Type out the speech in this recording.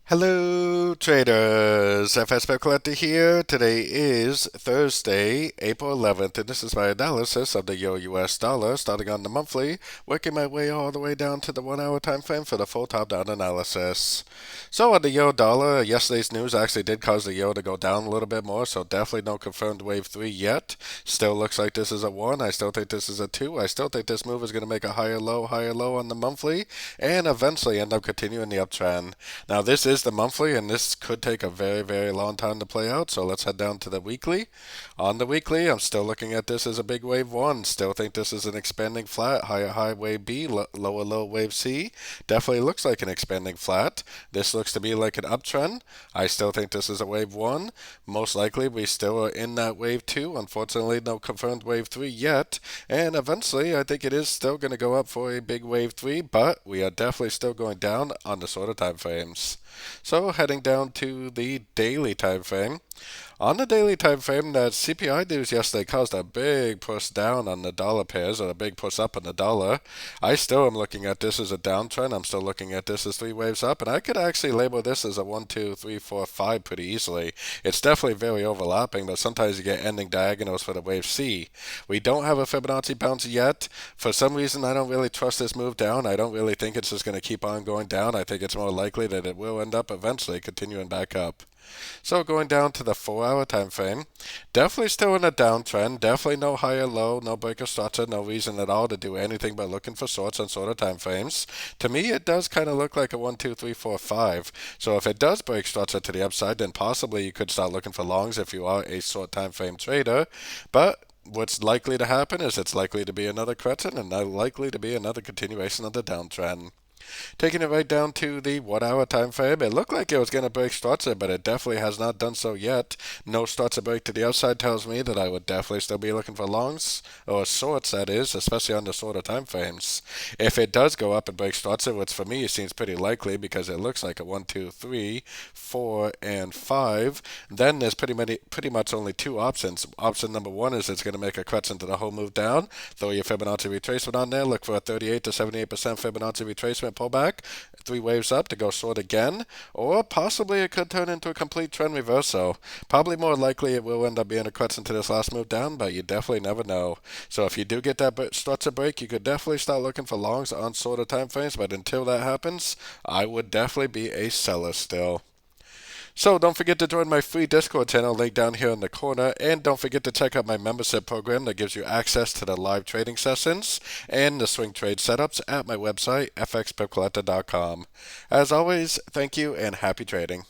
Hello traders, FX Pip Collector here. Today is Thursday, April 11th, and this is my analysis of the Euro-US dollar, starting on the monthly, working my way all the way down to the 1 hour time frame for the full top-down analysis. So on the Euro dollar, yesterday's news actually did cause the Euro to go down a little bit more, so definitely no confirmed wave 3 yet. Still looks like this is a 1. I still think this is a 2. I still think this move is going to make a higher low on the monthly, and eventually end up continuing the uptrend. Now this is the monthly, and this could take a very long time to play out, so let's head down to the weekly. On the weekly, I'm still looking at this as a big wave 1. Still think this is an expanding flat, higher high wave B, lower low wave C. Definitely looks like an expanding flat. This looks to be like an uptrend. I still think this is a wave 1. Most likely we still are in that wave 2. Unfortunately, no confirmed wave 3 yet, and eventually I think it is still going to go up for a big wave 3, but we are definitely still going down on the shorter time frames. So heading down to the daily time frame. On the daily time frame, that CPI news yesterday caused a big push down on the dollar pairs, or a big push up on the dollar. I still am looking at this as a downtrend. I'm still looking at this as 3 waves up, and I could actually label this as a 1, 2, 3, 4, 5 pretty easily. It's definitely very overlapping, but sometimes you get ending diagonals for the wave C. We don't have a Fibonacci bounce yet. For some reason, I don't really trust this move down. I don't really think it's just going to keep on going down. I think it's more likely that it will end up eventually continuing back up. So going down to the 4 hour time frame, definitely still in a downtrend, definitely no higher low, no breaker structure, no reason at all to do anything but looking for shorts on shorter time frames. To me, it does kind of look like a 1, 2, 3, 4, 5. So if it does break structure to the upside, then possibly you could start looking for longs if you are a short time frame trader. But what's likely to happen is it's likely to be another correction and not likely to be another continuation of the downtrend. Taking it right down to the 1 hour time frame, it looked like it was going to break structure, but it definitely has not done so yet. No structure break to the outside tells me that I would definitely still be looking for longs, or shorts that is, especially on the shorter time frames. If it does go up and break structure, which for me seems pretty likely because it looks like a 1, 2, 3, 4, and 5, then there's pretty much only 2 options. Option number 1 is it's going to make a correction to the whole move down. Throw your Fibonacci retracement on there, look for a 38 to 78% Fibonacci retracement pullback, 3 waves up to go short again, or possibly it could turn into a complete trend reversal. Probably more likely it will end up being a correction to this last move down, but you definitely never know. So if you do get that structure break, you could definitely start looking for longs on shorter time frames, but until that happens, I would definitely be a seller still. So don't forget to join my free Discord channel link down here in the corner, and don't forget to check out my membership program that gives you access to the live trading sessions and the swing trade setups at my website, fxpipcollector.com. As always, thank you and happy trading.